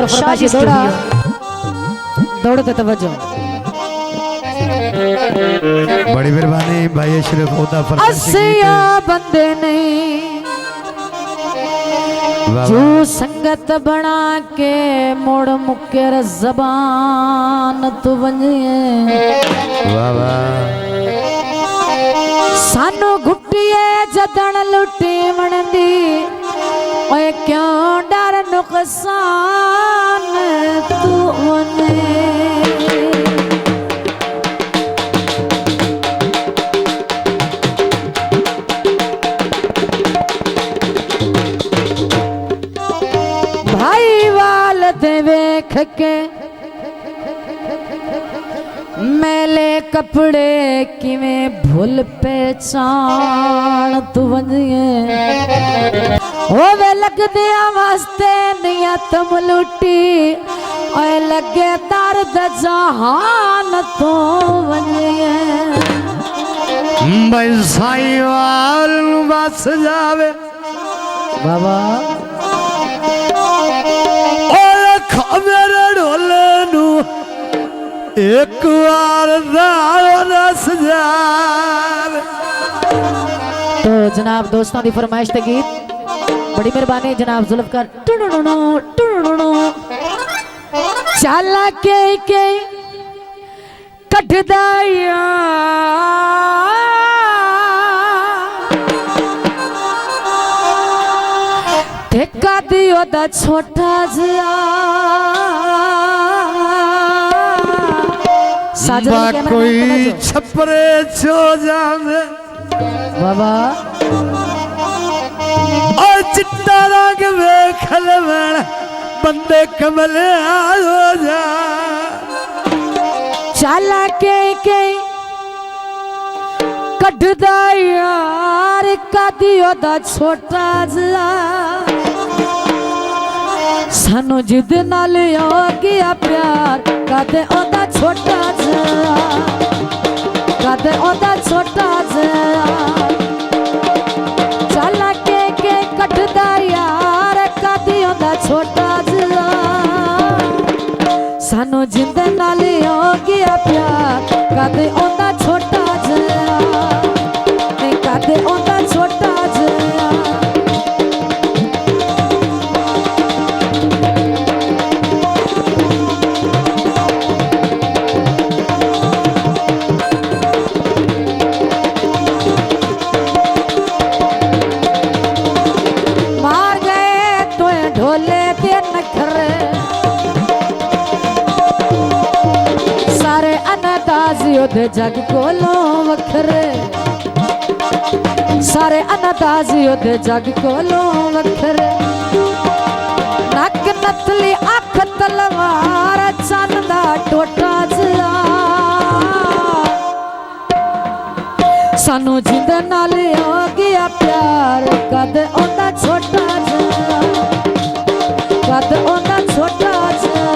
और फरमाइशी दौड़ा दौड़ते तवज्जो। बड़ी मेहरबानी भाई अशरफ होता असिया बंदे नहीं जो संगत बना के मोड़ मुकर जबान तू बनिए वाह वाह सानू घुटिए जदन लुटी मनदी ओए क्यों डर नुकसान तू बने देख के मैले कपड़े किवें भूल पहचान तू बनिए होवे लगदे वास्ते नियत मलूटी ओए लगे दर्द जहान तू बनिए भाई साई वाल बस जावे बाबा मेरे ढोले नू एक बार रस जावे। तो जनाब दोस्तों की फरमाइश ते गीत बड़ी मेहरबानी जनाब जुल्फकार टुडुडुडु टुडुडुडु चाला के कटदा ठेका दियो दा छोटा जिया कोई छपरे छो जाने बाबा और चिट्टा रंग वेखल बंदे कमले हो जा चाला के कटदा यार का दियो दा छोटा जिया सानू जिद नाल हो गया प्यार कदे ओदा छोटा जिया कदे ओदा छोटा जिया चला के कटदा यार कदी ओदा छोटा जिया सानू जिद नाल हो गया प्यार कदे ओदा छोटा जिया कदे ओदा छोटा जिया दे जग कोलों वखरे सारे अनादाजियों दे जग कोलों वखरे नक नथली अख तलवार चंदा टोटा जिया सानू जिंद नाल हो गया प्यार कद ओंदा छोटा जिया कद ओंदा छोटा जिया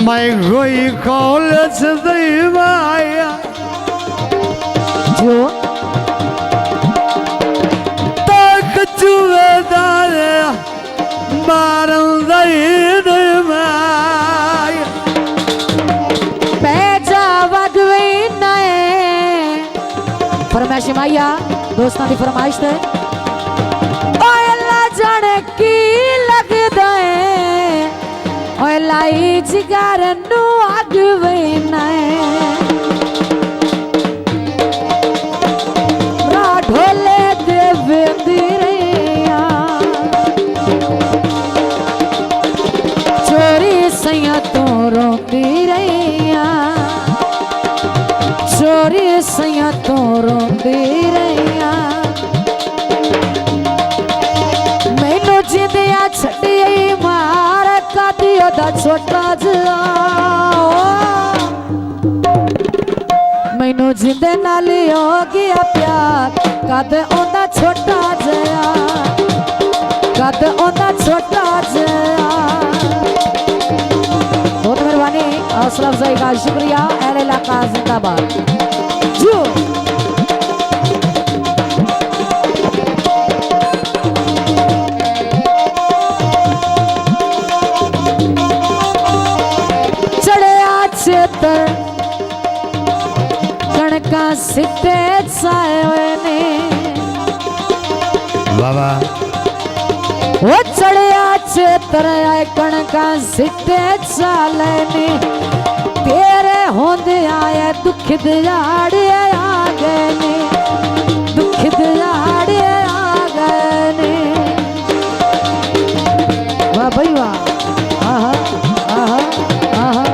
मैं कोई कॉलेज दीवाया जो तक जुएदार मारन दई माया पैजा वगवे नए फरमाइश माया दोस्तों की फरमाइश है ओए अल्लाह जाने की लग दे ओए लाई जिगर नु अगवे नए रा ढोले देवे दिरिया चोरी सैया तो रोंदी रैया चोरी सैया तो रोंदी रैया मैनू जिंदिया छड़ी मार कादी ओदा छोटा जिया मैनू जिंदे नाल हो गया प्यार कद ओदा छोटा जिया कद ओदा छोटा जिया हौसला अफजाई का शुक्रिया। अहले इलाका जिंदाबाद। जो चढ़िया चेतर कणका सिटे साए ने बाबा वो चढ़िया चेतर आए कणका सिटे चाले ने तेरे होंदे आए दुख दिहाड़े आ गए ने दुख दिहाड़े आ गए ने। वाह भाई वाह। आहा आहा आहा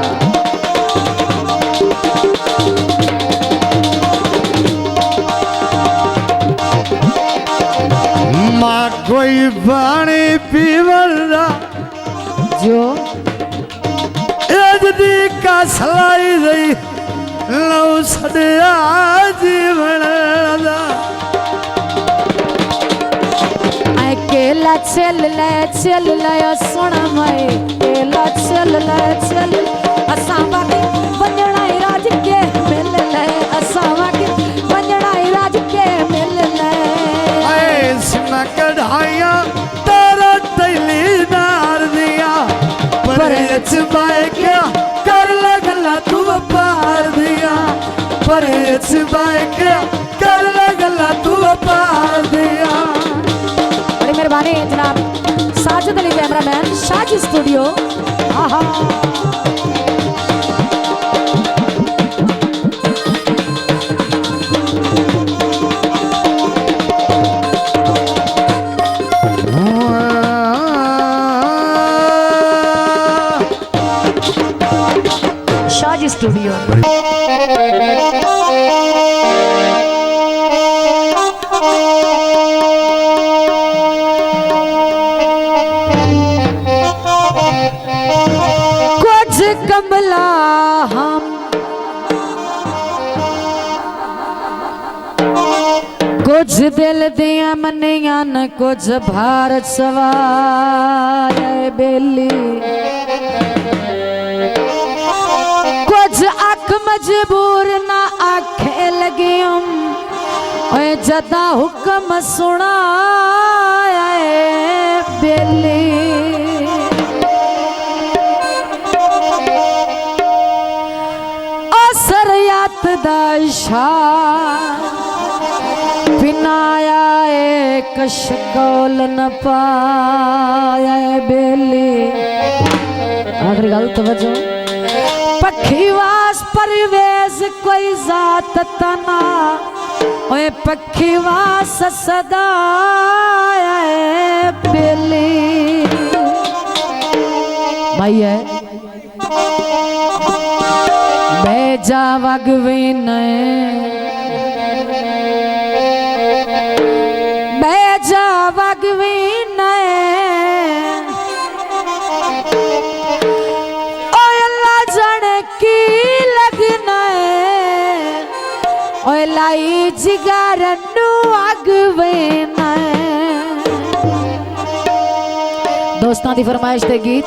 माँ कोई पानी पीवला जो एजदी का सलाई रही लव सड़िया जीवन दा आए केला चल ले सोना माए केला चल ले असावा के वंजणा राज के मिल ले असावा के वंजणा राज के मिल ले। ऐसा कढ़ाइया तेरा तैली नार दिया पर बाय क्या कर लगला तू पार दिया पर बाय क्या कर लगला तू पार दिया। बड़ी मेहरबानी जनाब साजिद अली कैमरामैन शाजी स्टूडियो। आहा शाजी स्टूडियो। कुछ कमला हम कुछ दिल दिया मनिया न कुछ भारत सवार बेली कुछ अख मजबूर ना आखे लगे हम ओए जदा हुक्म सुना बेली असर यात दाशा पिनाया एक शकौल न पाया बेली। आखिरी गल तवज्जो पखीवास परिवेश कोई जात तना ओए पखीवास सदा बेली भाई है बेजा वगवीन बेजा वगवीन लाई जिगर अगवे दोस्तों की फरमाइश दे गीत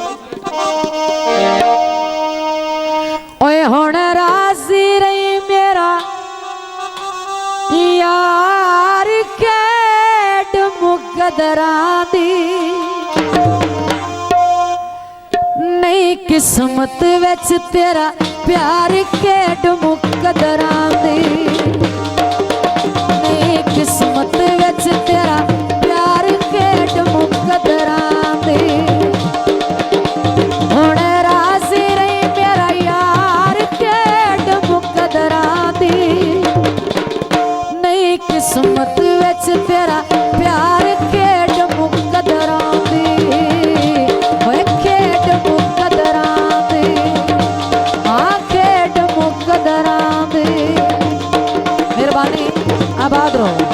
ओए हुण राजी रही मेरा यार केड मुकदरा दी नहीं किस्मत विच तेरा प्यार केड मुकदरा दी नहीं किस्मत विच तेरा प्यार केड मुकदरा दी हुण राजी रही मेरा यार केड मुकदरा दी नहीं किस्मत विच तेरा प्यार केड मुकदरा दी ओए केड मुकदरा दी हाँ केड मुकदरा दी। मेहरबानी आबाद रहो।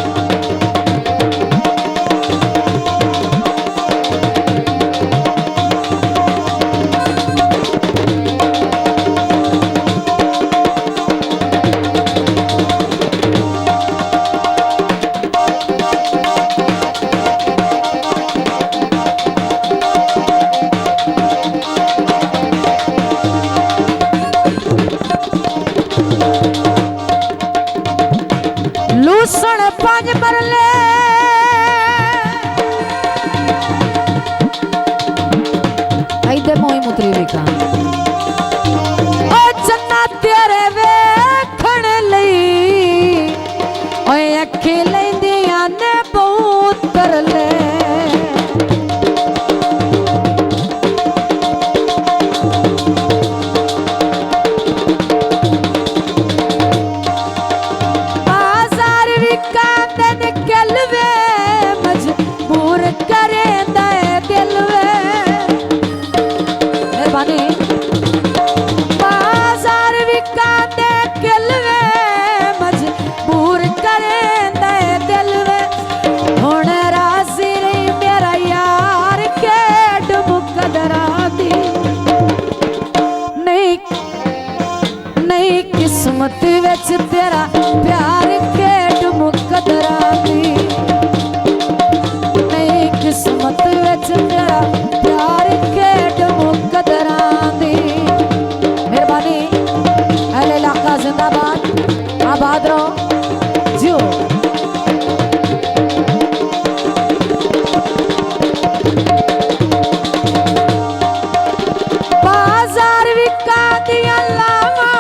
मेरी भी कहा ओ चन्ना तेरे वेखण लई ओए अखी लैंदियां ने बहुत कर ले बाजार विकांदे निकल वे मजबूर करे दे दिल वे मेहरबानी बाजार विकांदे निकल वे मजबूर करे दे दिल वे हुण राजी रही मेरा यार केड मुकदरा दी नहीं किस्मत विच तेरा प्यार केड मुकदरा दी नहीं किस्मत विच तेरा प्यार केड मुकदरा दी मेहरबानी अहले इलाका जिंदाबाद आबाद रहो जियो बाजार विकांदियां लावा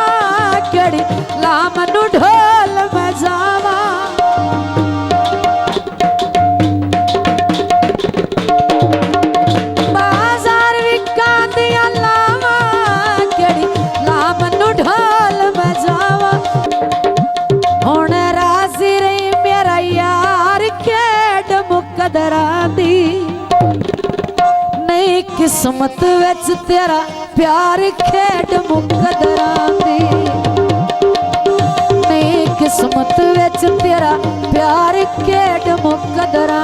केड़ी लामनु ढोल बजावा बाजार विकांदियां लावा केड़ी लामनु ढोल बजावा हुण राजी रही मेरा यार केड मुकदरा दी नहीं किस्मत विच तेरा प्यार खेड मुकदरा दी नहीं किस्मत विच तेरा प्यार खेड मुकदरा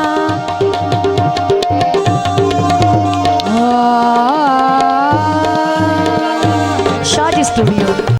शादी स्टूडियो।